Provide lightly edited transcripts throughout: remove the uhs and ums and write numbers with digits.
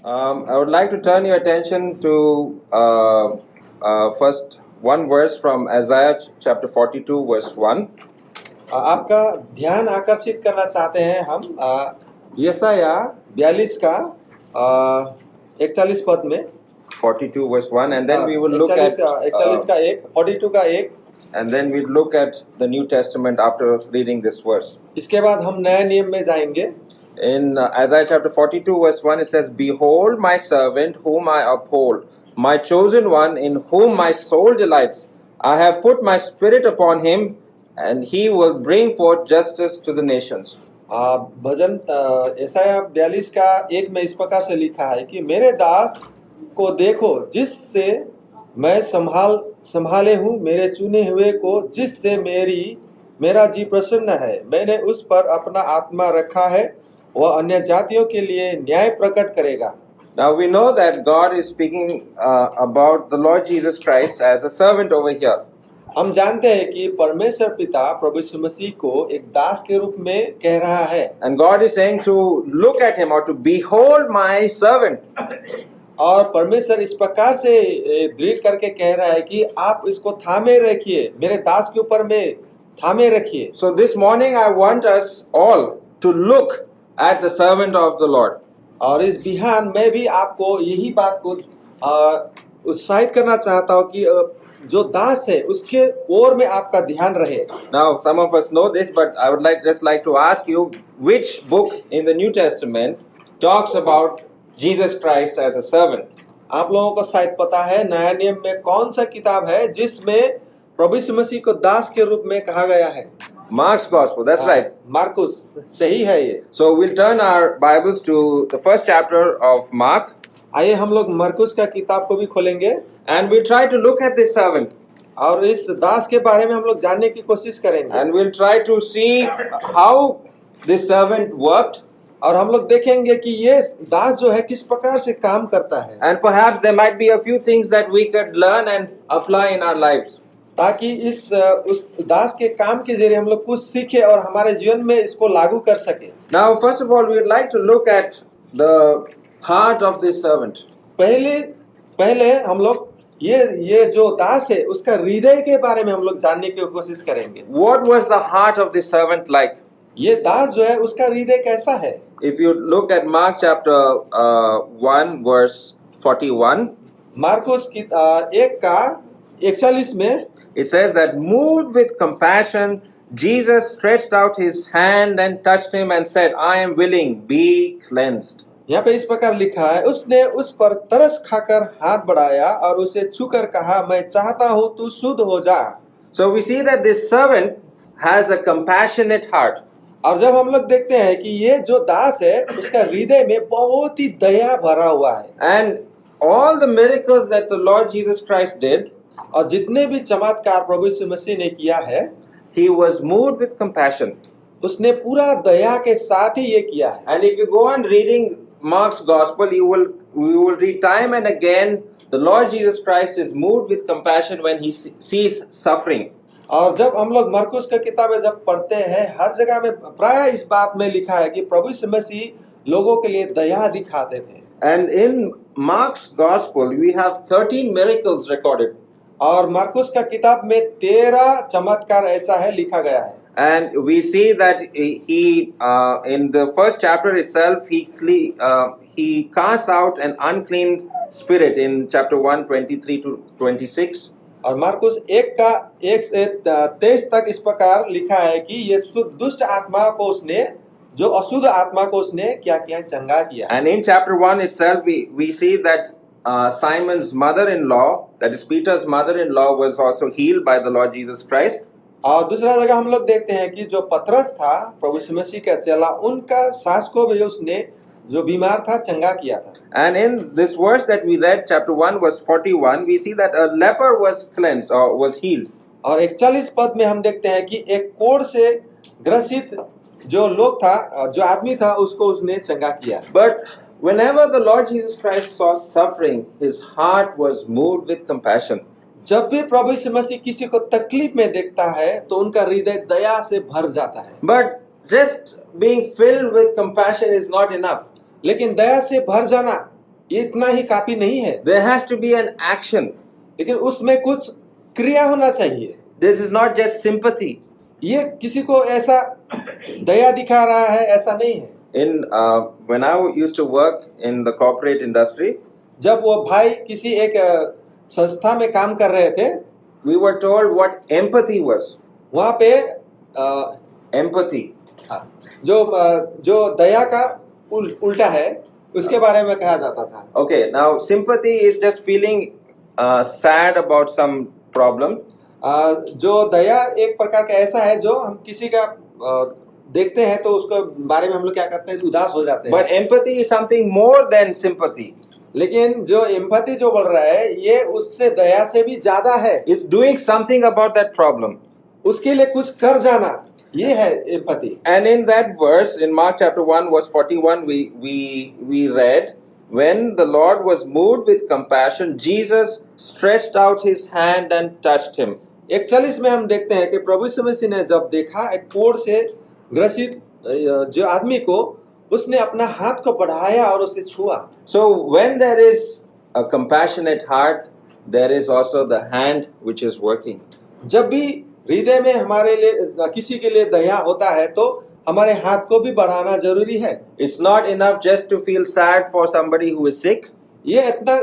I would like to turn your attention to first one verse from Isaiah chapter 42, verse 1. आपका ध्यान आकर्षित करना चाहते हैं हम यशाया 42 का 41 पद में 42 verse 1, and then we will look 41 at 41 का 1 42 का 1 and then we'll look at the New Testament after reading this verse. इसके बाद हम नए नियम में जाएंगे. In Isaiah chapter 42 verse 1 it says, "Behold my servant whom I uphold, my chosen one in whom my soul delights. I have put my spirit upon him, and he will bring forth justice to the nations." भजन यशाया 42 का 1 में इस प्रकार से लिखा है कि मेरे दास को देखो जिससे मैं संभाले हूँ, मेरे चुने हुए को जिससे मेरा जी प्रसन्न है. मैंने उस पर अपना आत्मा रखा है, वह अन्य जातियों के लिए न्याय प्रकट करेगा. Now we know that God is speaking about the Lord Jesus Christ as a servant over here. हम जानते हैं कि परमेश्वर पिता प्रभु यीशु मसीह को एक दास के रूप में कह रहा है. And God is saying to look at him or to behold my servant. और परमेश्वर इस प्रकार से दृढ़ करके कह रहा है कि आप इसको थामे रखिए, मेरे दास के ऊपर में थामे रखिए. So this morning I want us all to look at the servant of the Lord. और इस बिहान मैं भी आपको यही बात को उत्साहित करना चाहता हूँ कि जो दास है उसके ओर में आपका ध्यान रहे. Now some of us know this, but I would just like to ask you, which book in the New Testament talks about Jesus Christ as a servant? आप लोगों को शायद पता है नया नियम में कौन सा किताब है जिसमें प्रभु यीशु मसीह को दास के रूप में कहा गया है. Mark's Gospel, that's right. Marcus, सही है ये. So we'll turn our Bibles to the first chapter of Mark. आइए हम लोग मरकुस का किताब को भी खोलेंगे and we'll try to look at this servant. और इस दास के बारे में हम लोग जानने की कोशिश करेंगे. And we'll try to see how this servant worked. और हम लोग देखेंगे कि ये दास जो है किस प्रकार से काम करता है. And perhaps there might be a few things that we could learn and apply in our lives. ताकि उस दास के काम के जरिए हम लोग कुछ सीखे और हमारे जीवन में इसको लागू कर सके. Now first of all we would like to look at the heart of this servant. पहले हम लोग ये जो दास है उसका हृदय के बारे में हम लोग जानने की कोशिश करेंगे. What was the heart of this servant like? ये दास जो है उसका हृदय कैसा है. If you look at Mark chapter 1 verse 41, Marcus की 1 का 41 में it says that moved with compassion Jesus stretched out his hand and touched him and said, "I am willing, be cleansed." यहाँ पे इस प्रकार लिखा है, उसने उस पर तरस खाकर हाथ बढ़ाया और उसे छूकर कहा, मैं चाहता हूँ तू शुद्ध हो जा. So we see that this servant has a compassionate heart. और जब हम लोग देखते हैं कि ये जो दास है उसका हृदय में बहुत ही दया भरा हुआ है. And all the miracles that the Lord Jesus Christ did, और जितने भी चमत्कार प्रभु यीशु मसीह ने किया है, he was moved with compassion. उसने पूरा दया के साथ ही ये किया है. And if you go on reading Mark's Gospel, you will read time and again the Lord Jesus Christ is moved with compassion when he sees suffering. और जब हम लोग मरकुस का किताब जब पढ़ते हैं, हर जगह में प्राय इस बात में लिखा है कि प्रभु यीशु मसीह लोगों के लिए दया दिखाते थे. And in Mark's Gospel we have 13 miracles recorded. और मरकुस का किताब में 13 चमत्कार ऐसा है लिखा गया है. And we see that he in the first chapter itself he casts out an unclean spirit in chapter 1 23 to 26. और मार्कुस 1 का 1 से 23 तक इस प्रकार लिखा है कि ये दुष्ट आत्मा को उसने, जो अशुद्ध आत्मा को उसने क्या किया, चंगा किया. And in chapter 1 itself we see that Simon's mother-in-law, that is Peter's mother-in-law, was also healed by the Lord Jesus Christ. और दूसरा जगह हम लोग देखते हैं कि जो पतरस था प्रभु यीशु मसीह का चेला, उनका सास को भी उसने जो बीमार था चंगा किया था. And in this verse that we read, chapter 1 verse 41, we see that a leper was cleansed or was healed. और 41 पद में हम देखते हैं कि एक कोढ़ से ग्रसित जो लोग था, जो आदमी था, उसको उसने चंगा किया. But whenever the Lord Jesus Christ saw suffering, his heart was moved with compassion. जब भी प्रभु यीशु मसीह किसी को तकलीफ में देखता है तो उनका हृदय दया से भर जाता है. But just being filled with compassion is not enough. लेकिन दया से भर जाना ये इतना ही काफी नहीं है, There has to be an action. लेकिन उसमें कुछ क्रिया होना चाहिए। This is not just sympathy. ये किसी को ऐसा दया दिखा रहा है ऐसा नहीं है। When I used to work in the corporate industry, जब वो भाई किसी एक संस्था में काम कर रहे थे, we were told what empathy was. वहाँ पे अ, Empathy. जो दया का उल्टा है उसके बारे में कहा जाता था। Okay, now sympathy is just feeling sad about some problem. जो दया एक प्रकार का ऐसा है जो हम किसी का देखते हैं तो उसके बारे में हम लोग क्या करते हैं, उदास हो जाते हैं। But empathy is something more than sympathy. लेकिन जो एम्पैथी जो बोल रहा है ये उससे दया से भी ज्यादा है। It's doing something about that problem. उसके लिए कुछ कर जाना, ये है empathy. And in that verse, in Mark chapter 1, verse 41, we read, when the Lord was moved with compassion, Jesus stretched out his hand and touched him. 41 में हम देखते हैं कि प्रभु यीशु मसीह ने जब देखा एक कोढ़ से ग्रसित जो आदमी को, उसने अपना हाथ को बढ़ाया और उसे छुआ। So when there is a compassionate heart, there is also the hand which is working. जब भी हृदय में हमारे लिए किसी के लिए दया होता है तो हमारे हाथ को भी बढ़ाना जरूरी है। It's not enough just to feel sad for somebody who is sick. ये इतना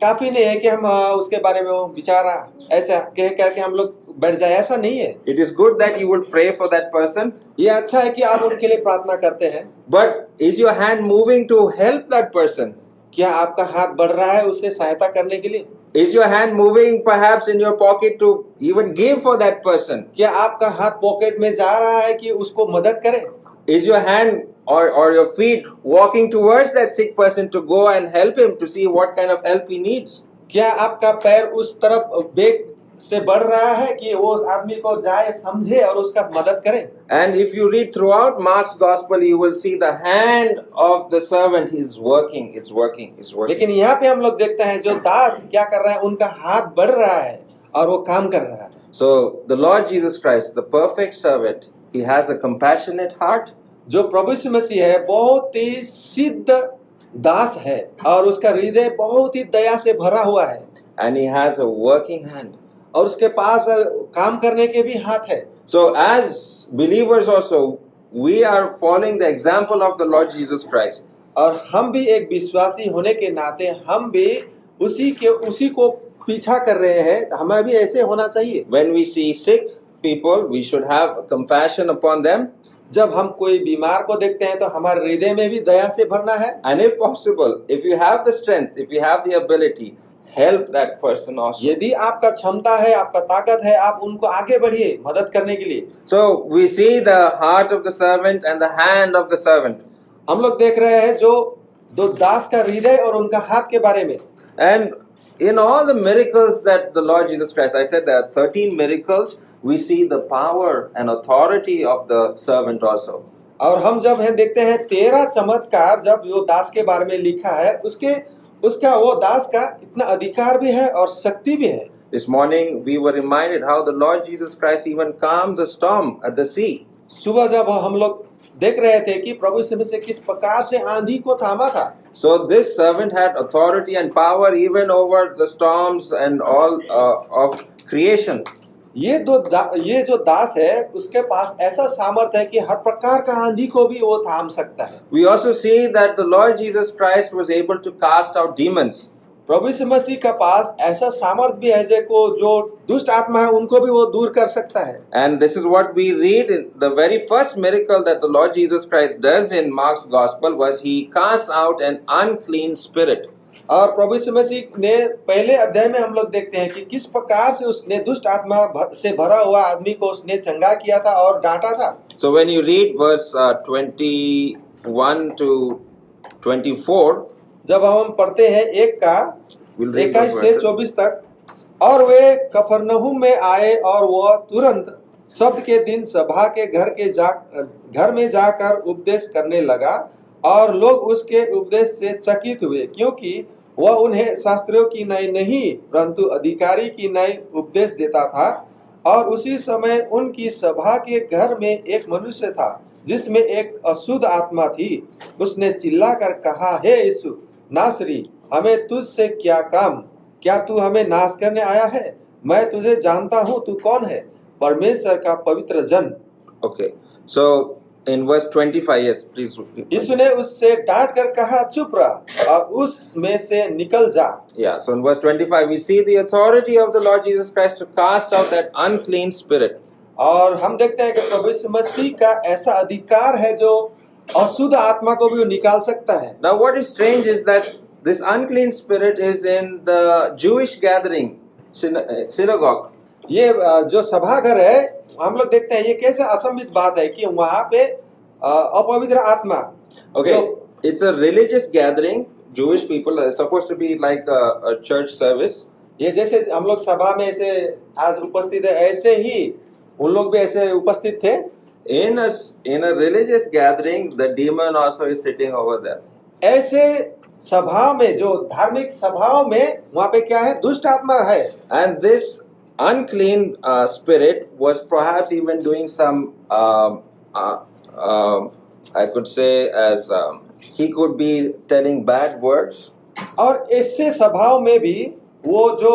काफी नहीं है कि हम उसके बारे में वो बेचारा ऐसा कह करके हम लोग बैठ जाए, ऐसा नहीं है। It is good that you will pray for that person. ये अच्छा है कि आप उनके लिए प्रार्थना करते हैं। But is your hand moving to help that person? क्या आपका हाथ बढ़ रहा है उससे सहायता करने के लिए? Is your hand moving perhaps in your pocket to even give for that person? क्या आपका हाथ पॉकेट में जा रहा है कि उसको मदद करें? Is your hand or your feet walking towards that sick person to go and help him to see what kind of help he needs? क्या आपका पैर उस तरफ वेग से बढ़ रहा है कि वो उस आदमी को जाए, समझे और उसका मदद करे? And if you read throughout Mark's gospel, you will see the hand of the servant is working, it's working, it's working. लेकिन यहाँ पे हम लोग देखते हैं जो दास क्या कर रहा है, उनका हाथ बढ़ रहा है और वो काम कर रहा है। So the Lord Jesus Christ, the perfect servant, he has a compassionate heart. जो प्रभु यीशु मसीह है बहुत ही सिद्ध दास है और उसका हृदय बहुत ही दया से भरा हुआ है। And he has a working hand. और उसके पास काम करने के भी हाथ है। So as believers also, we are following the example of the Lord Jesus Christ. और हम भी एक विश्वासी होने के नाते हम भी उसी को पीछा कर रहे हैं, हमें भी ऐसे होना चाहिए। When we see sick people, we should have compassion upon them. जब हम कोई बीमार को देखते हैं तो हमारे हृदय में भी दया से भरना है। And if possible, if you have the strength, if you have the ability, help that person also. यदि आपका क्षमता है, आपका ताकत है, आप उनको आगे बढ़िए मदद करने के लिए। So we see the heart of the servant and the hand of the servant. हम लोग देख रहे हैं जो दो दास का हृदय और उनका हाथ के बारे में। And in all the miracles that the Lord Jesus Christ, I said there are 13 miracles, we see the power and authority of the servant also. और हम जब हैं देखते हैं 13 चमत्कार जब वो दास के बारे में लिखा है, उसका वो दास का इतना अधिकार भी है और शक्ति भी है। This morning we were reminded how the Lord Jesus Christ even calmed the storm at the sea. सुबह जब हम लोग देख रहे थे कि प्रभु यीशु मसीह किस प्रकार से आंधी को थामा था। So this servant had authority and power even over the storms and all of creation. ये जो दास है उसके पास ऐसा सामर्थ्य है कि हर प्रकार का आंधी को भी वो थाम सकता है। We also see that the Lord Jesus Christ was able to cast out demons. प्रभु यीशु मसीह का पास ऐसा सामर्थ्य भी है जो दुष्ट आत्मा है उनको भी वो दूर कर सकता है। And this is what we read in the very first miracle that the Lord Jesus Christ does in Mark's gospel was he casts out an unclean spirit. और प्रभु यीशु मसीह ने पहले अध्याय में हम लोग देखते हैं कि किस प्रकार से उसने दुष्ट आत्मा से भरा हुआ आदमी को उसने चंगा किया था और डांटा था। So when you read verse 21 to 24, जब हम पढ़ते हैं 21 से 24 तक, और वे कफरनहूम में आए और वह तुरंत शब्द के दिन सभा के घर में जाकर उपदेश करने लगा और लोग उसके उपदेश से चकित हुए क्योंकि वह उन्हें शास्त्रियों की नई नहीं परंतु अधिकारी की नई उपदेश देता था। और उसी समय उनकी सभा के घर में एक मनुष्य था जिसमें एक अशुद्ध आत्मा थी। उसने चिल्लाकर कहा, हे यीशु नासरी, हमें तुझसे क्या काम, क्या तू हमें नाश करने आया है? मैं तुझे जानता हूँ, तू कौन है, परमेश्वर का पवित्र जन। Okay, so in verse 25, yes, please repeat. यीशु ने उससे डांट कर कहा, चुप रह और उसमें से निकल जा। Yeah, so in verse 25, we see the authority of the Lord Jesus Christ to cast out that unclean spirit. और हम देखते हैं कि प्रभु यीशु मसीह का ऐसा अधिकार है जो अशुद्ध आत्मा को भी वो निकाल सकता है। Now, what is strange is that this unclean spirit is in the Jewish gathering, synagogue. ये जो सभाघर है, हम लोग देखते हैं ये कैसे असंभित बात है कि वहां पे अपवित्र आत्मा। Okay, it's a religious gathering. Jewish people are supposed to be like a church service. ये जैसे हम लोग सभा में ऐसे आज उपस्थित है, ऐसे ही उन लोग भी ऐसे उपस्थित थे। In a religious gathering, the demon also is sitting over there. ऐसे सभा में, जो धार्मिक सभाओं में, वहां पे क्या है, दुष्ट आत्मा है। And this unclean spirit was perhaps even doing some, I could say, as he could be telling bad words. और ऐसे सभाओं में भी वो जो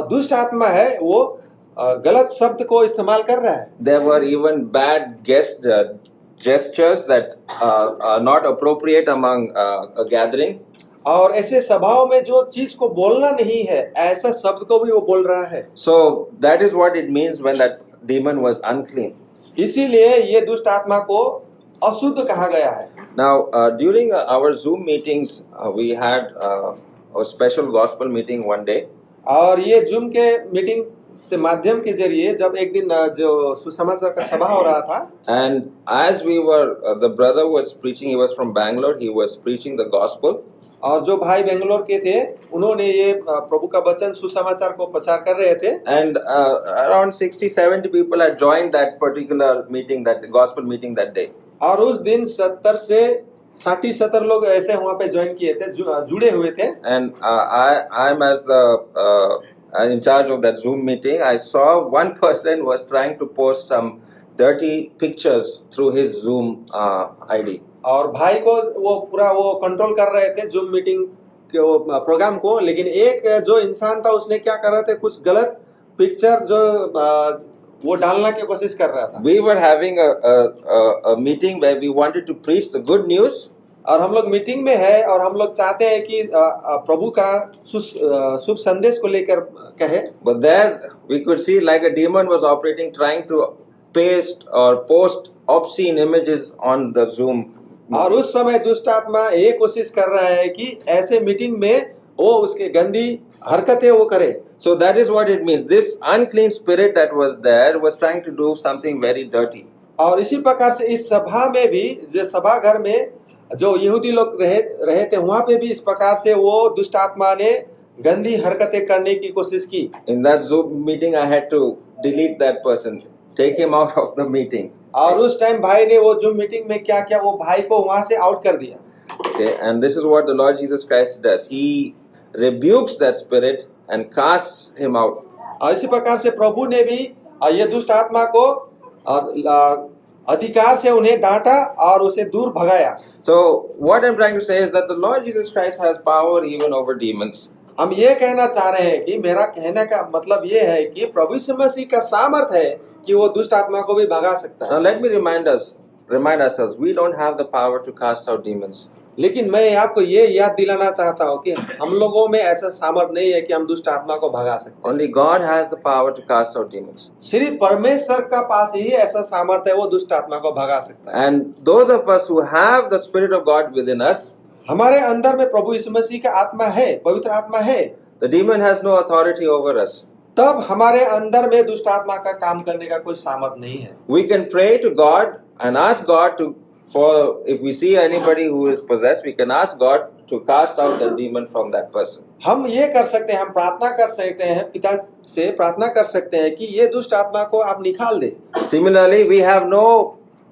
दुष्ट आत्मा है वो गलत शब्द को इस्तेमाल कर रहा है। There were even bad gestures that are not appropriate among a gathering. और ऐसे सभाओं में जो चीज को बोलना नहीं है, ऐसा शब्द को भी वो बोल रहा है। So that is what it means when that demon was unclean. इसीलिए ये दुष्ट आत्मा को अशुद्ध कहा गया है। Now, during our Zoom meetings, we had a special gospel meeting one day. और ये जूम के मीटिंग से माध्यम के जरिए जब एक दिन जो सुसमाचार का सभा हो रहा था, And as we were, the brother was preaching, he was from Bangalore, he was preaching the gospel. और जो भाई बेंगलोर के थे, उन्होंने ये प्रभु का वचन सुसमाचार को प्रचार कर रहे थे। And around 60-70 people had joined that particular meeting, that gospel meeting that day. और उस दिन 70 से 60-70 लोग ऐसे वहाँ पे ज्वाइन किए थे, जुड़े हुए थे। And I'm as the in charge of that Zoom meeting. I saw one person was trying to post some dirty pictures through his Zoom ID. और भाई को वो पूरा वो कंट्रोल कर रहे थे जूम मीटिंग के वो प्रोग्राम को, लेकिन एक जो इंसान था उसने क्या कर रहे थे, कुछ गलत पिक्चर जो वो डालने की कोशिश कर रहा था। We were having a meeting where we wanted to preach the good news. और हम लोग मीटिंग में है और हम लोग चाहते हैं कि प्रभु का शुभ संदेश को लेकर कहे। But there we could see like a demon was operating, trying to paste or post obscene images on the Zoom. और उस समय दुष्ट आत्मा ये कोशिश कर रहा है कि ऐसे मीटिंग में वो उसके गंदी हरकतें वो करे। So that is what it means. This unclean spirit that was there was trying to do something very dirty. और इसी प्रकार से इस सभा में भी, जो सभा घर में जो यहूदी लोग रहे थे, वहां पे भी इस प्रकार से वो दुष्ट आत्मा ने गंदी हरकतें करने की कोशिश की। In that Zoom meeting, I had to delete that person, take him out of the meeting. और उस टाइम भाई ने वो जूम मीटिंग में क्या किया, वो भाई को वहां से आउट कर दिया। Okay, and this is what the Lord Jesus Christ does. He rebukes that spirit and casts him out. और इसी प्रकार से प्रभु ने भी ये दुष्ट आत्मा को अधिकार से उन्हें डांटा और उसे दूर भगाया। So what I'm trying to say is that the Lord Jesus Christ has power even over demons. हम ये कहना चाह रहे हैं कि मेरा कहने का मतलब ये है कि प्रभु यीशु मसीह का सामर्थ है कि वो दुष्ट आत्मा को भी भगा सकता है। Now let me remind ourselves, we don't have the power to cast out demons. लेकिन मैं आपको ये याद दिलाना चाहता हूँ कि हम लोगों में ऐसा सामर्थ नहीं है कि हम दुष्ट आत्मा को भगा सकते। Only God has the power to cast out demons. सिर्फ परमेश्वर का पास ही ऐसा सामर्थ है, वो दुष्ट आत्मा को भगा सकता है। And those of us who have the Spirit of God within us, हमारे अंदर में प्रभु यीशु मसीह का आत्मा है, पवित्र आत्मा है, the demon has no authority over us. तब हमारे अंदर में दुष्ट आत्मा का काम करने का कोई सामर्थ नहीं है। We can pray to God and ask God if we see anybody who is possessed, we can ask God to cast out the demon from that person. हम ये कर सकते हैं, हम प्रार्थना कर सकते हैं, पिता से प्रार्थना कर सकते हैं कि ये दुष्ट आत्मा को आप निकाल दे। Similarly, we have no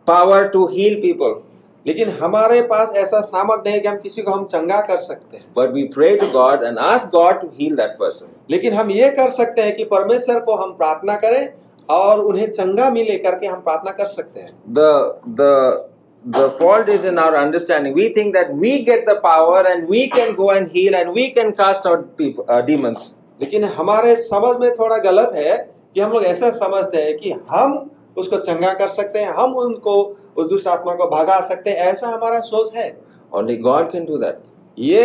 power to heal people. लेकिन हमारे पास ऐसा सामर्थ नहीं है कि हम किसी को हम चंगा कर सकते हैं। But we pray to God and ask God to heal that person. लेकिन हम ये कर सकते हैं कि परमेश्वर को हम प्रार्थना करें और उन्हें चंगा मिले करके हम प्रार्थना कर सकते हैं। The the fault is in our understanding. We think that we get the power and we can go and heal and we can cast out people, demons. लेकिन हमारे समझ में थोड़ा गलत है कि हम लोग ऐसा समझते हैं कि हम उसको चंगा कर सकते हैं, हम उनको उस दुष्ट आत्मा को भगा सकते हैं, ऐसा हमारा सोच है। Only God can do that. ये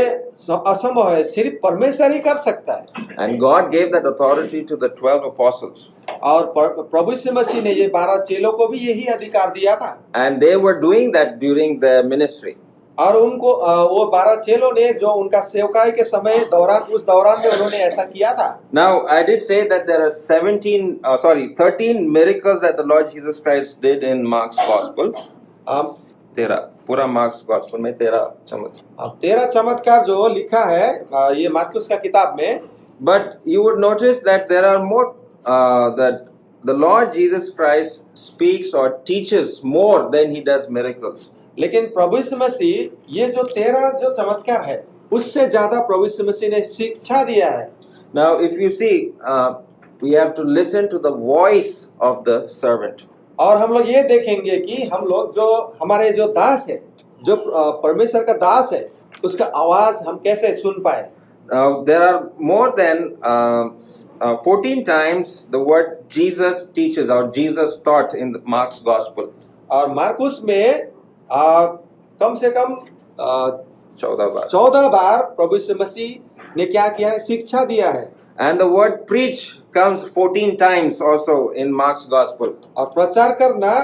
असंभव है, सिर्फ परमेश्वर ही कर सकता है। And God gave that authority to the 12 apostles. और प्रभु यीशु मसीह ने ये 12 चेलों को भी यही अधिकार दिया था। And they were doing that during their ministry. और उनको वो 12 चेलों ने जो उनका सेवकाई के समय उस दौरान में उन्होंने ऐसा किया था। Now, I did say that there are 13 miracles that the Lord Jesus Christ did in Mark's Gospel. 13 पूरा मार्क्स गॉस्पेल में 13 चमत्कार जो लिखा है ये मार्कुस का किताब में। But you would notice that there are more that the Lord Jesus Christ speaks or teaches more than he does miracles. लेकिन प्रभु यीशु मसीह ये जो 13 जो चमत्कार है उससे ज्यादा प्रभु यीशु मसीह ने शिक्षा दिया है। Now, if you see, we have to listen to the voice of the servant. और हम लोग ये देखेंगे कि हम लोग जो हमारे जो दास है, जो परमेश्वर का दास है, उसका आवाज हम कैसे सुन पाए। There are more than 14 times the word Jesus teaches or Jesus taught in Mark's Gospel. और मार्कुस में कम से कम 14 बार प्रभु यीशु मसीह ने क्या किया है, शिक्षा दिया है। And the word preach comes 14 times also in Mark's Gospel. और प्रचार करना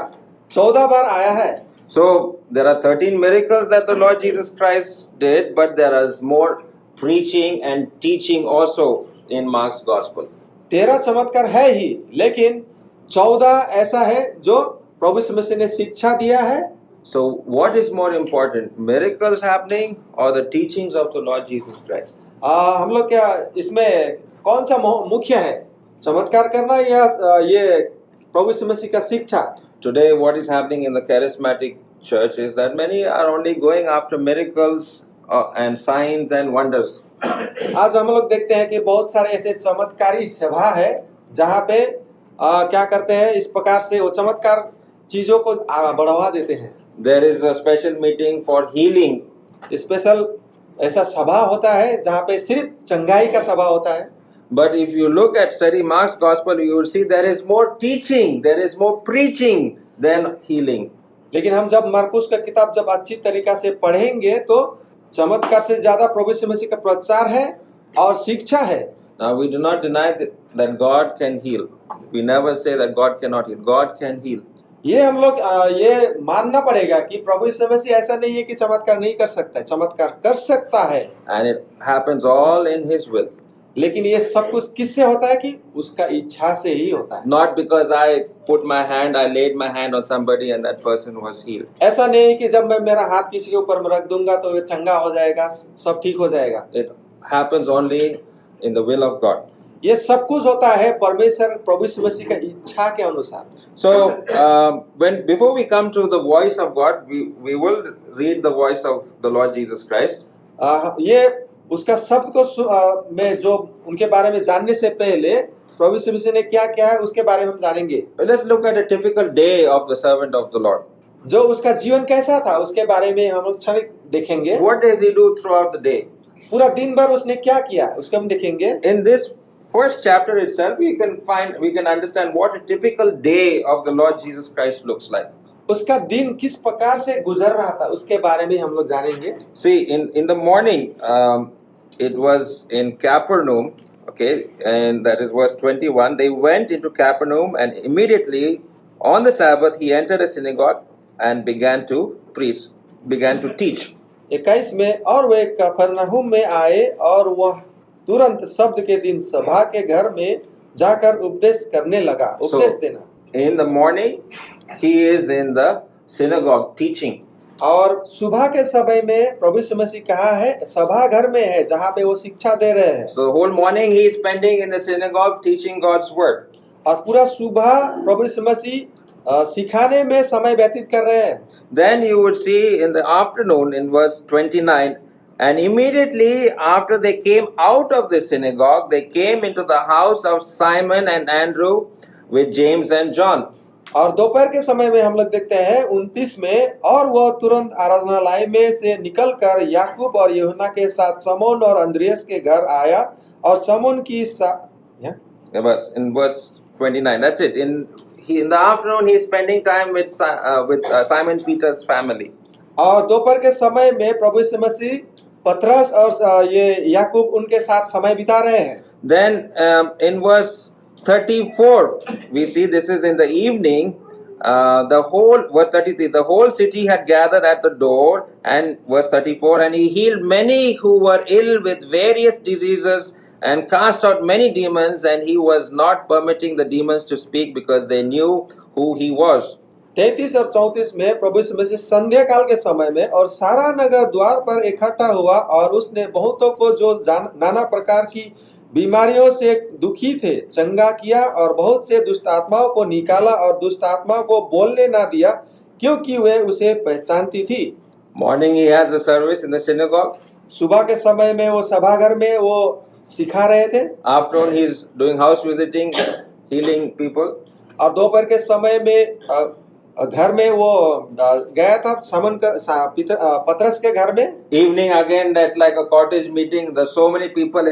14 बार आया है। So there are 13 miracles that the Lord Jesus Christ did, but there is more preaching and teaching also in Mark's Gospel. 13 चमत्कार है ही, लेकिन 14 ऐसा है जो प्रभु यीशु मसीह ने शिक्षा दिया है। So what is more important, miracles happening or the teachings of the Lord Jesus Christ? हम लोग क्या इसमें कौन सा मुख्य है, चमत्कार करना या ये प्रभु यीशु मसीह का शिक्षा? Today what is happening in the charismatic church is that many are only going after miracles and signs and wonders. आज हम लोग देखते हैं कि बहुत सारे ऐसे चमत्कारी सभा है जहाँ पे क्या करते हैं, इस प्रकार से वो चमत्कार चीजों को बढ़ावा देते हैं। There is a special meeting for healing. Special ऐसा सभा होता है जहाँ पे सिर्फ चंगाई का सभा होता है। But if you look at study Mark's Gospel, you will see there is more teaching, there is more preaching than healing. लेकिन हम जब मार्कुस का किताब जब अच्छी तरीका से पढ़ेंगे तो चमत्कार से ज्यादा प्रभु यीशु मसीह का प्रचार है और शिक्षा है। Now we do not deny that God can heal. We never say that God cannot heal. God can heal. ये हम लोग ये मानना पड़ेगा कि प्रभु यीशु मसीह ऐसा नहीं है कि चमत्कार नहीं कर सकता है, चमत्कार कर सकता है। And it happens all in His will. लेकिन ये सब कुछ किससे होता है कि उसका इच्छा से ही होता है। Not because I put my hand, I laid my hand on somebody and that person was healed. ऐसा नहीं कि जब मैं मेरा हाथ किसी के ऊपर रख दूंगा तो ये चंगा हो जाएगा, सब ठीक हो जाएगा। It happens only in the will of God. ये सब कुछ होता है परमेश्वर प्रभु यीशु मसीह का इच्छा के अनुसार। So before we come to the voice of God, we will read the voice of the Lord Jesus Christ. ये उसका शब्द को में जो उनके बारे में जानने से पहले प्रभु यीशु मसीह ने क्या किया है उसके बारे में हम जानेंगे। Let's look at a typical day of the servant of the Lord. जो उसका जीवन कैसा था उसके बारे में हम लोग क्षणिक देखेंगे। What does he do throughout the day? पूरा दिन भर उसने क्या किया उसको हम देखेंगे। In this first chapter itself, we can understand what a typical day of the Lord Jesus Christ looks like. उसका दिन किस प्रकार से गुजर रहा था उसके बारे में हम लोग जानेंगे। See, in the morning, it was in Capernaum, okay, and that is verse 21. They went into Capernaum, and immediately on the Sabbath he entered a synagogue and began to preach, began to teach. 21 में और वे कफरनहूम में आए और वह तुरंत शब्द के दिन सभा के घर में जाकर उपदेश करने लगा, उपदेश देना। In the morning he is in the synagogue teaching. और सुबह के समय में प्रभु यीशु मसीह कहा है सभा घर में है जहाँ पे वो शिक्षा दे रहे हैं। So whole morning he is spending in the synagogue teaching God's word. और पूरा सुबह प्रभु यीशु मसीह सिखाने में समय व्यतीत कर रहे हैं। Then you would see in the afternoon in verse 29, and immediately after they came out of the synagogue, they came into the house of Simon and Andrew with James and John. और दोपहर के समय में हम लोग देखते हैं 29 में, और वह तुरंत आराधनालय में से निकलकर याकूब और यूहन्ना के साथ समौन और अंद्रियास के घर आया और समौन की In verse 29, that's it. In the afternoon, he is spending time with Simon Peter's family. और दोपहर के समय में प्रभु यीशु मसीह पतरस और ये याकूब उनके साथ समय बिता रहे हैं। Then in verse 34, we see this is in the evening. Verse 33, the whole city had gathered at the door, and verse 34, and he healed many who were ill with various diseases and cast out many demons, and he was not permitting the demons to speak because they knew who he was. 33 और 34 में प्रभु यीशु मसीह संध्या काल के समय में और सारा नगर द्वार पर इकट्ठा हुआ, और उसने बहुतों को जो नाना प्रकार की बीमारियों से दुखी थे चंगा किया, और बहुत से दुष्ट आत्माओं को निकाला और दुष्ट आत्माओं को बोलने ना दिया, क्योंकि वे उसे पहचानती थी। Morning he has a service in the synagogue. सुबह के समय में वो सभागार में वो सिखा रहे थे। Afternoon he is doing house visiting, healing people. और दोपहर के समय में घर में वो गया था पतरस के घर में। Evening again, that's like a cottage meeting. There's so many people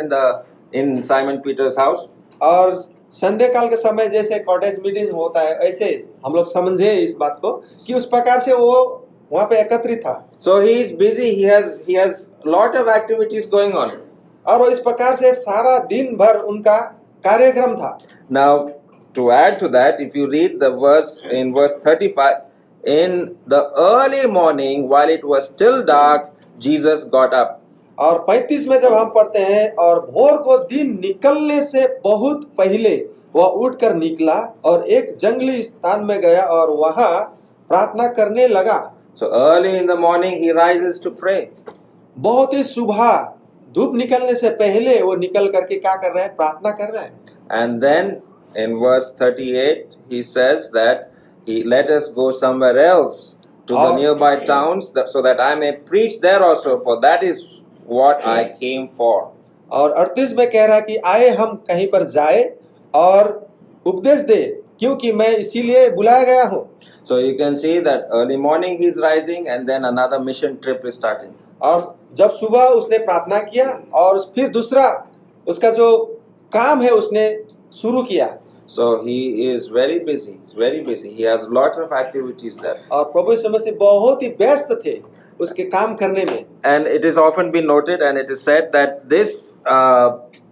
in Simon Peter's house. और संध्या काल के समय जैसे कॉटेज मीटिंग होता है, ऐसे हम लोग समझे इस बात को कि उस प्रकार से वो वहाँ पे एकत्रित था। So he is busy. He has lot of activities going on. और इस प्रकार से सारा दिन भर उनका कार्यक्रम था। Now, to add to that, if you read the verse in verse 35, in the early morning, while it was still dark, Jesus got up. और 35 में जब हम पढ़ते हैं, और भोर को दिन निकलने से बहुत पहले वह उठकर निकला और एक जंगली स्थान में गया और वहां प्रार्थना करने लगा। So early in the morning he rises to pray. बहुत ही सुबह धूप निकलने से पहले वो निकल करके क्या कर रहे हैं? प्रार्थना कर रहे हैं। And then in verse 38 he says that he let us go somewhere else to the nearby towns so that I may preach there also, for that is what I came for. और 38 में कह रहा है कि आए हम कहीं पर जाए और उपदेश दे, क्योंकि मैं इसीलिए बुलाया गया हूँ। So you can see that early morning he is rising, and then another mission trip is starting. और जब सुबह उसने प्रार्थना किया और फिर दूसरा उसका जो काम है उसने शुरू किया। So he is very busy. He's very busy. He has lots of activities there. और प्रभु यीशु मसीह बहुत ही व्यस्त थे उसके काम करने में। And it is often been noted, and it is said that this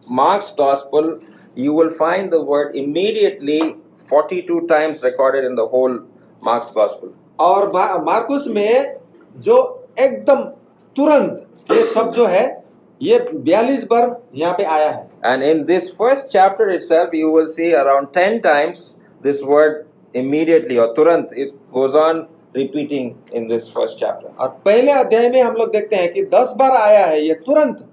Mark's gospel, you will find the word immediately 42 times recorded in the whole Mark's gospel. और मार्कुस में जो एकदम तुरंत ये सब जो है ये 42 बार यहाँ पे आया है। And in this first chapter itself, you will see around 10 times this word immediately or turant. It goes on repeating in this first chapter. और पहले अध्याय में हम लोग देखते हैं कि 10 बार आया है ये तुरंत,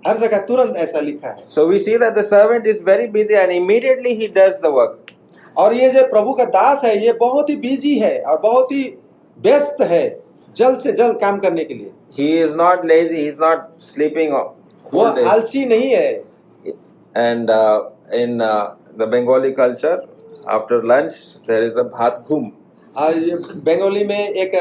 हर जगह तुरंत ऐसा लिखा है। So we see that the servant is very busy and immediately he does the work. और ये जो प्रभु का दास है ये बहुत ही बिजी है और बहुत ही व्यस्त है जल्द से जल्द काम करने के लिए। He is not lazy, he is not sleeping वो आलसी नहीं है। And in the Bengali culture, after lunch there is a bhat ghum. ये बंगाली में एक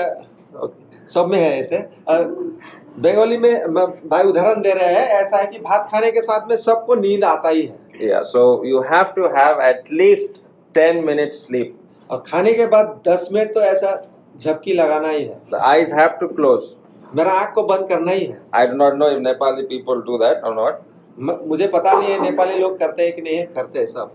सब में है ऐसे, बंगाली में भाई उदाहरण दे रहे हैं, ऐसा है कि भात खाने के साथ में सबको नींद आता ही है। Yeah, so you have to have at least 10 minutes sleep. और खाने के बाद 10 मिनट तो ऐसा झपकी लगाना ही है। The eyes have to close. मेरा आँख को बंद करना ही है। I do not know if Nepali people do that or not. मुझे पता नहीं है नेपाली लोग करते हैं कि नहीं है, करते हैं सब।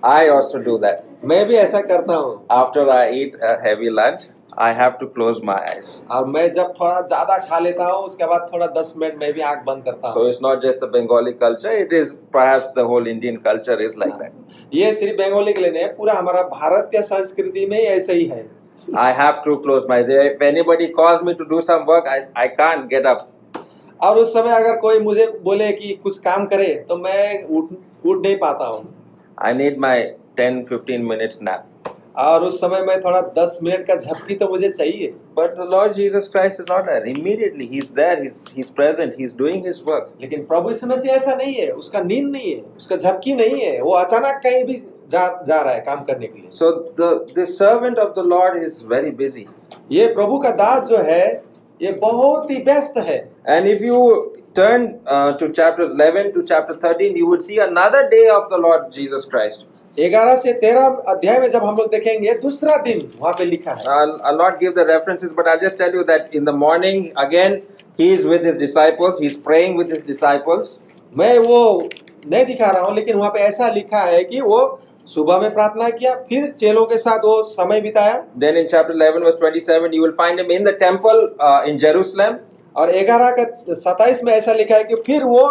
I also do that. मैं भी ऐसा करता हूँ। After I eat a heavy lunch, I have to close my eyes. और मैं जब थोड़ा ज्यादा खा लेता हूँ उसके बाद थोड़ा 10 मिनट मैं भी आँख बंद करता हूँ। So it's not just the Bengali culture; it is perhaps the whole Indian culture is like that. ये सिर्फ बंगाली के लिए नहीं है, पूरा हमारा भारतीय संस्कृति में ऐसे ही है। I have to close my eyes. If anybody calls me to do some work, I can't get up. और उस समय अगर कोई मुझे बोले कि कुछ काम करे तो मैं उठ नहीं पाता हूँ। I need my 10-15 minutes nap. और उस समय में थोड़ा 10 मिनट का झपकी तो मुझे चाहिए। But the Lord Jesus Christ is not there. Immediately He's there. He's present. He's doing His work. लेकिन प्रभु यीशु मसीह ऐसा नहीं है, उसका नींद नहीं है, उसका झपकी नहीं है, वो अचानक कहीं भी जा रहा है काम करने के लिए। So this servant of the Lord is very busy. ये प्रभु का दास जो है ये बहुत ही व्यस्त है। And if you turn to chapter 11 to chapter 13, you would see another day of the Lord Jesus Christ. 11 से 13 अध्याय में जब हम लोग देखेंगे दूसरा दिन वहां पे लिखा है। I'll not give the references, but I'll just tell you that in the morning, again, he is with his disciples, he's praying with his disciples. मैं वो नहीं दिखा रहा हूँ, लेकिन वहां पे ऐसा लिखा है कि वो सुबह में प्रार्थना किया, फिर चेलों के साथ वो समय बिताया। Then in chapter 11 verse 27, you will find him in the temple in Jerusalem. और 11 का 27 में ऐसा लिखा है कि फिर वो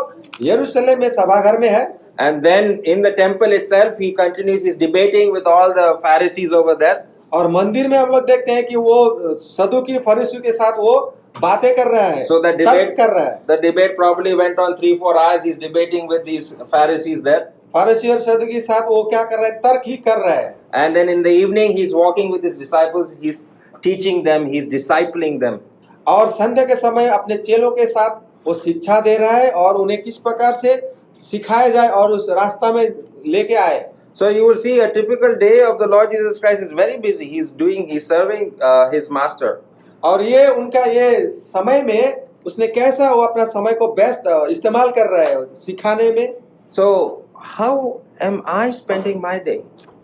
यरूशलेम में सभाघर में है। And then in the temple itself, he continues his debating with all the Pharisees over there. और मंदिर में हम लोग देखते हैं कि वो सदुकी फरीसियों के साथ वो बातें कर रहा है, So the तर्क debate, कर रहा है। the debate probably went on 3-4 hours. He's debating with these Pharisees there. फरीसी और सदुकी के साथ वो क्या कर रहा है, तर्क ही कर रहा है। And then in the evening, he's walking with his disciples. He's teaching them. He's discipling them. और संध्या के समय अपने चेलों के साथ वो शिक्षा दे रहा है और उन्हें किस प्रकार से सिखाया जाए और उस रास्ता में लेके आए। So you will see a typical day of the Lord Jesus Christ is very busy. He's serving his master. और ये उनका ये समय में उसने कैसा वो अपना समय को व्यस्त इस्तेमाल कर रहा है सिखाने में। So how am I spending my day?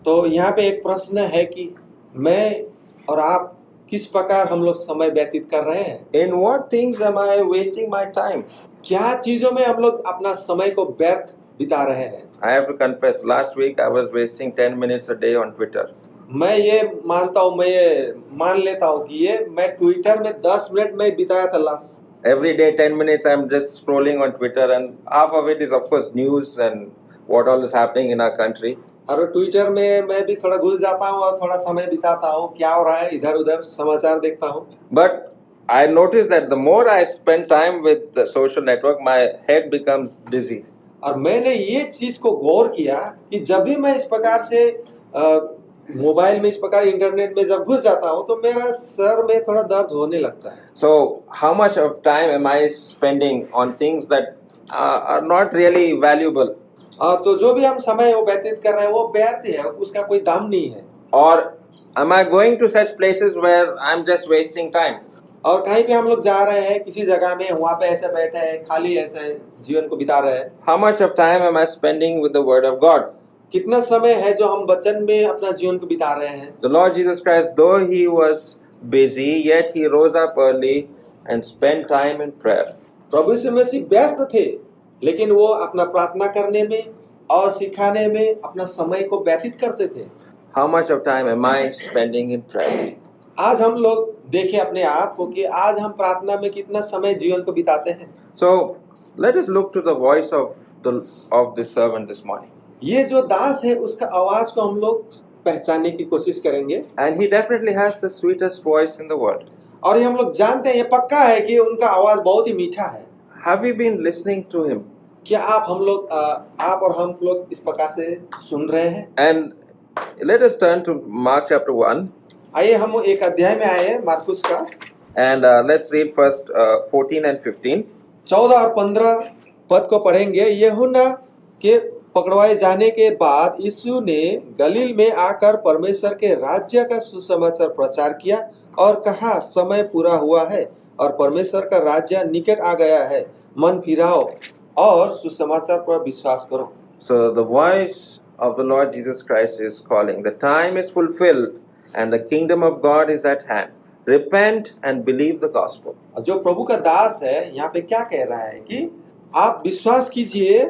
तो यहाँ पे एक प्रश्न है कि मैं और आप किस प्रकार हम लोग समय व्यतीत कर रहे हैं। In what things am I wasting my time? क्या चीजों में हम लोग अपना समय को व्यर्थ बिता रहे हैं। I have to confess, last week I was wasting 10 minutes a day on Twitter. मैं ये मानता हूँ, मैं ये मान लेता हूँ कि ये मैं ट्विटर में 10 मिनट में बिताया था last. Every day 10 minutes I'm just scrolling on Twitter, and half of it is of course news and what all is happening in our country. और ट्विटर में मैं भी थोड़ा घुस जाता हूँ और थोड़ा समय बिताता हूँ, क्या हो रहा है इधर उधर समाचार देखता हूँ। But I noticed that the more I spend time with the social network, my head becomes dizzy. और मैंने ये चीज को गौर किया कि जब भी मैं इस प्रकार से मोबाइल में इस प्रकार इंटरनेट में जब घुस जाता हूँ तो मेरा सर में थोड़ा दर्द होने लगता है। So how much of time am I spending on things that are not really valuable? तो जो भी हम समय वो व्यतीत कर रहे हैं वो व्यर्थ है, उसका कोई दाम नहीं है। Or am I going to such places where I'm just wasting time? और कहीं पे हम लोग जा रहे हैं किसी जगह में, वहाँ पे ऐसे बैठे हैं, खाली ऐसे जीवन को बिता रहे हैं। How much of time am I spending with the Word of God? कितना समय है जो हम वचन में अपना जीवन को बिता रहे हैं। The Lord Jesus Christ, though he was busy, yet he rose up early and spent time in prayer. प्रभु यीशु मसीह व्यस्त थे, लेकिन वो अपना प्रार्थना करने में और सिखाने में अपना समय को व्यतीत करते थे। How much of time am I spending in prayer? आज हम लोग देखें अपने आप को कि आज हम प्रार्थना में कितना समय जीवन को बिताते हैं। So let us look to the voice of this servant this morning. ये जो दास है उसका आवाज को हम लोग पहचानने की कोशिश करेंगे। And he definitely has the sweetest voice in the world. और ये हम लोग जानते हैं, ये पक्का है कि उनका आवाज बहुत ही मीठा है। Have we been listening to him? क्या आप और हम लोग इस प्रकार से सुन रहे हैं? And let us turn to Mark chapter 1. आइए हम एक अध्याय में आए हैं मार्कुस का, And let's read first 14 and 15. 14 और 15 पद को पढ़ेंगे। यूहन्ना के पकड़वाए जाने के बाद यीशु ने गलील में आकर परमेश्वर के राज्य का सुसमाचार प्रचार किया और कहा, समय पूरा हुआ है और परमेश्वर का राज्य निकट आ गया है, मन फिराओ और सुसमाचार पर विश्वास करो। So the voice of the Lord Jesus Christ is calling. The time is fulfilled and the kingdom of God is at hand. Repent and believe the gospel. जो प्रभु का दास है यहाँ पे क्या कह रहा है कि आप विश्वास कीजिए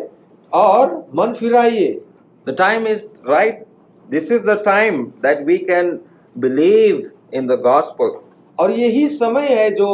और मन फिराइए। The time is right. This is the time that we can believe in the gospel. और यही समय है जो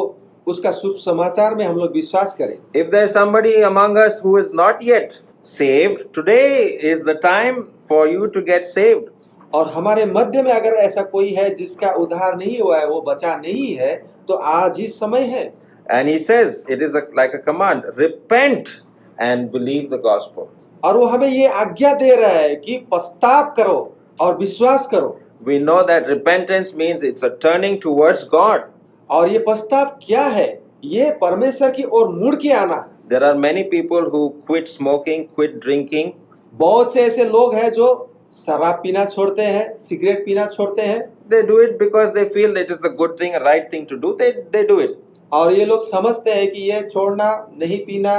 उसका शुभ समाचार में हम लोग विश्वास करें। If there is somebody among us who is not yet saved, today is the time for you to get saved. और हमारे मध्य में अगर ऐसा कोई है जिसका उद्धार नहीं हुआ है, वो बचा नहीं है, तो आज ही समय है। And he says, it is like a command, repent and believe the gospel. और वो हमें ये आज्ञा दे रहा है कि पश्चाताप करो और विश्वास करो। We know that repentance means it's a turning towards God. और ये पश्चाताप क्या है? ये परमेश्वर की ओर मुड़ के आना। There are many people who quit smoking, quit drinking. बहुत से ऐसे लोग हैं जो शराब पीना छोड़ते हैं, सिगरेट पीना छोड़ते हैं, They do it because they feel it is the good thing, a right thing to do. They do it. और ये लोग समझते हैं कि ये छोड़ना, नहीं पीना,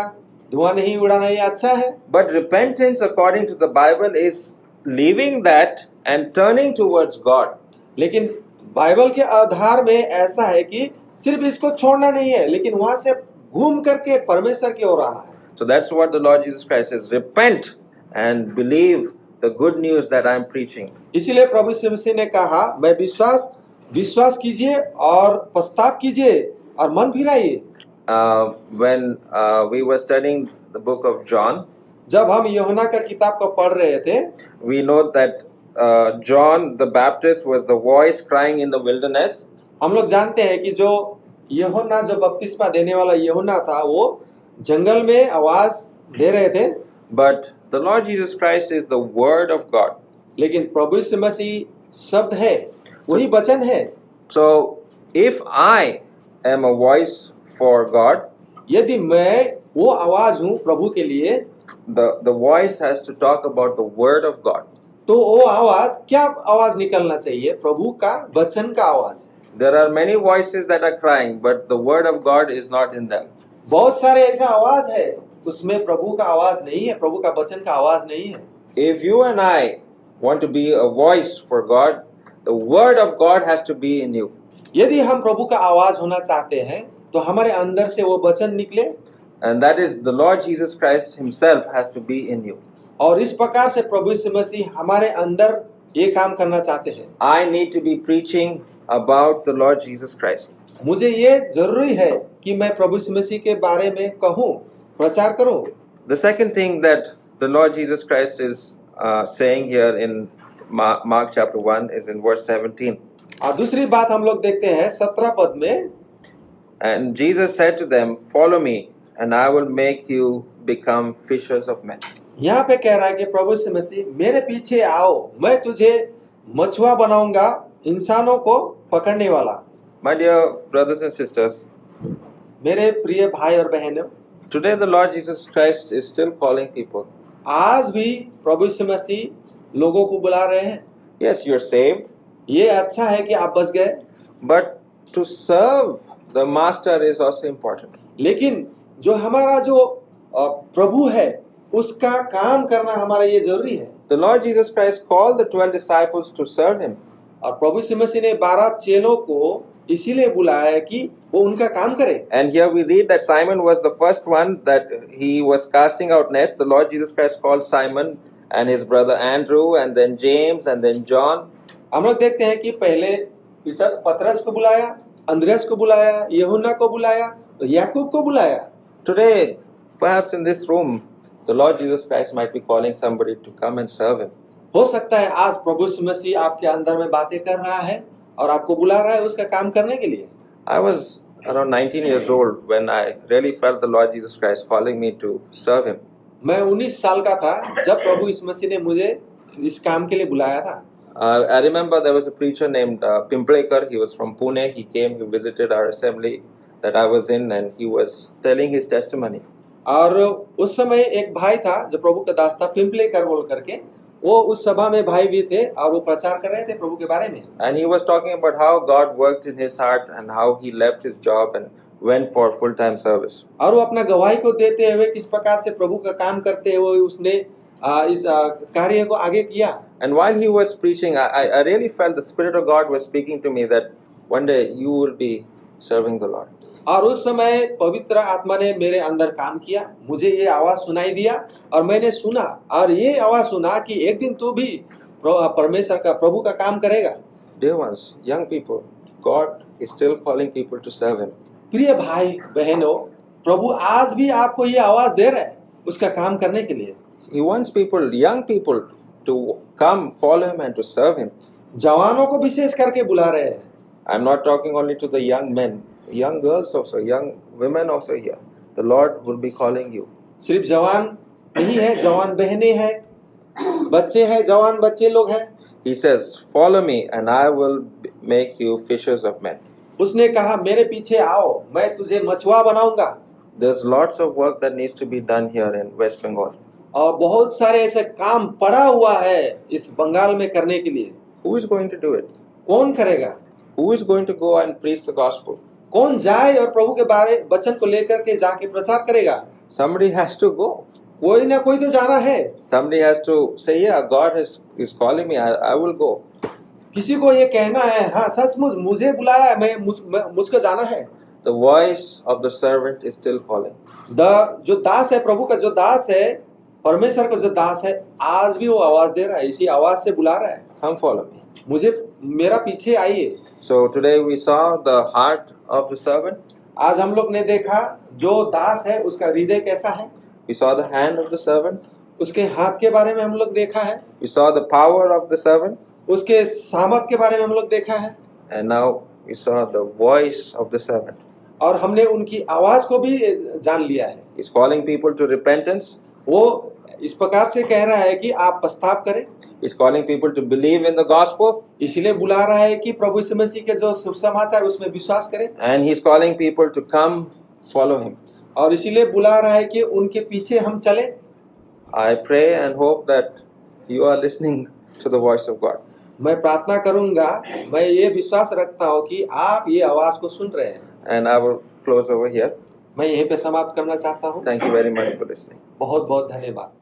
धुआं नहीं उड़ाना ये अच्छा है। But repentance, according to the Bible, is leaving that and turning towards God. लेकिन बाइबल के आधार में ऐसा है कि सिर्फ इसको छोड़ना नहीं है, लेकिन वहां से घूम करके परमेश्वर की ओर आना है। So that's what the Lord Jesus Christ says. Repent and believe the good news that I am preaching. इसीलिए प्रभु यीशु मसीह ने कहा, मैं विश्वास कीजिए और पश्चाताप कीजिए और मन फिराइए। When we were studying the book of John, जब हम यूहन्ना का किताब को पढ़ रहे थे, we know that John the Baptist was the voice crying in the wilderness. हम लोग जानते हैं कि जो यूहन्ना, जो बपतिस्मा देने वाला यूहन्ना था, वो जंगल में आवाज दे रहे थे। But the Lord Jesus Christ is the Word of God. लेकिन प्रभु यीशु मसीह शब्द है, वही वचन है। So if I am a voice for God, यदि मैं वो आवाज हूँ प्रभु के लिए, the voice has to talk about the Word of God. तो वो आवाज, क्या आवाज निकलना चाहिए? प्रभु का वचन का आवाज। There are many voices that are crying, but the Word of God is not in them. बहुत सारे ऐसा आवाज है, उसमें प्रभु का आवाज नहीं है, प्रभु का वचन का आवाज नहीं है। If you and I want to be a voice for God, the Word of God has to be in you. यदि हम प्रभु का आवाज होना चाहते हैं, तो हमारे अंदर से वो वचन निकले, And that is the Lord Jesus Christ Himself has to be in you. और इस प्रकार से प्रभु यीशु मसीह हमारे अंदर ये काम करना चाहते हैं। I need to be preaching about the Lord Jesus Christ. मुझे ये जरूरी है कि मैं प्रभु यीशु मसीह के बारे में कहूँ, प्रचार करूँ। The second thing that the Lord Jesus Christ is saying here in Mark chapter 1 is in verse 17. और दूसरी बात हम लोग देखते हैं 17 पद में, And Jesus said to them, "Follow me, and I will make you become fishers of men." यहाँ पे कह रहा है कि प्रभु यीशु मसीह, मेरे पीछे आओ, मैं तुझे मछुआ बनाऊंगा, इंसानों को पकड़ने वाला। My dear brothers and sisters, मेरे प्रिय भाई और बहनों, today the Lord Jesus Christ is still calling people. आज भी प्रभु यीशु मसीह लोगों को बुला रहे हैं। Yes, you're saved, ये अच्छा है कि आप बच गए, but to serve the Master is also important. लेकिन जो हमारा जो प्रभु है, उसका काम करना हमारा ये जरूरी है। The Lord Jesus Christ called the 12 disciples to serve Him. और प्रभु यीशु मसीह ने 12 चेलों को इसीलिए बुलाया है कि वो उनका काम करें। And here we read that Simon was the first one that he was casting out nets. The Lord Jesus Christ called Simon and his brother Andrew, and then James, and then John. हम लोग देखते हैं कि पहले पतरस को बुलाया, अंद्रयास को बुलाया, यूहन्ना को बुलाया, याकूब को बुलाया। Today, perhaps in this room, the Lord Jesus Christ might be calling somebody to come and serve Him. हो सकता है आज प्रभु यीशु मसीह आपके अंदर में बातें कर रहा है और आपको बुला रहा है उसका काम करने के लिए। I was around 19 years old when I really felt the Lord Jesus Christ calling me to serve Him. मैं 19 साल का था जब प्रभु यीशु मसीह ने मुझे इस काम के लिए बुलाया था। I remember there was a preacher named Pimplekar. He was from Pune. He came, he visited our assembly that I was in, and he was telling his testimony. और उस समय एक भाई था जो प्रभु का दास था, पिंपलेकर बोल करके, वो उस सभा में भाई भी थे और वो प्रचार कर रहे थे प्रभु के बारे में। And he was talking about how God worked in his heart and how he left his job and went for full-time service. और वो अपना गवाही को देते हुए किस प्रकार से प्रभु का काम करते हुए उसने इस कार्य को आगे किया। And while he was preaching, I really felt the Spirit of God was speaking to me that one day you will be serving the Lord. और उस समय पवित्र आत्मा ने मेरे अंदर काम किया, मुझे ये आवाज सुनाई दिया और मैंने सुना और ये आवाज सुना कि एक दिन तू भी परमेश्वर का, प्रभु का काम करेगा। Dear ones, young people, God is still calling people to serve Him. प्रिय भाई बहनों, प्रभु आज भी आपको ये आवाज दे रहा है उसका काम करने के लिए। He wants people, young people, to come, follow Him and to serve Him. जवानों को विशेष करके बुला रहे हैं। I'm not talking only to the young men, young girls also, young women also here. The Lord will be calling you. सिर्फ जवान नहीं है, जवान बहनें हैं, बच्चे हैं, जवान बच्चे लोग हैं। He says, "Follow me, and I will make you fishers of men." उसने कहा, मेरे पीछे आओ, मैं तुझे मछुआ बनाऊंगा। There's lots of work that needs to be done here in West Bengal. और बहुत सारे ऐसे काम पड़ा हुआ है इस बंगाल में करने के लिए। Who is going to do it? कौन करेगा? Who is going to go and preach the gospel? कौन जाए और प्रभु के बारे वचन को लेकर के जाके प्रचार करेगा? Somebody has to go. कोई ना कोई तो जाना है। Somebody has to say, yeah, God is calling me, I will go. किसी को ये कहना है, हाँ सचमुच मुझे बुलाया है, मुझको जाना है। The voice of the servant is still calling. जो दास है, प्रभु का जो दास है, परमेश्वर का जो दास है, आज भी वो आवाज दे रहा है, इसी आवाज से बुला रहा है, Come follow me. मुझे मेरा पीछे आइए। So today we saw the heart of the servant. आज हम लोग ने देखा जो दास है उसका हृदय कैसा है। We saw the hand of the servant. उसके हाथ के बारे में हम लोग देखा है। We saw the power of the servant. उसके सामर्थ के बारे में हम लोग देखा है। And now we saw the voice of the servant. और हमने उनकी आवाज को भी जान लिया है। He's calling people to repentance. वो इस प्रकार से कह रहा है कि आप पश्चाताप करें। He's calling people to believe in the gospel. इसलिए बुला रहा है कि प्रभु यीशु मसीह के जो सुसमाचार उसमें विश्वास करें। And he's calling people to come follow him. और इसीलिए बुला रहा है कि उनके पीछे हम चलें। I pray and hope that you are listening to the voice of God. मैं प्रार्थना करूंगा, मैं ये विश्वास रखता हूँ कि आप ये आवाज को सुन रहे हैं। And I will close over here. मैं यहीं पे समाप्त करना चाहता हूँ। Thank you very much for listening. बहुत बहुत धन्यवाद।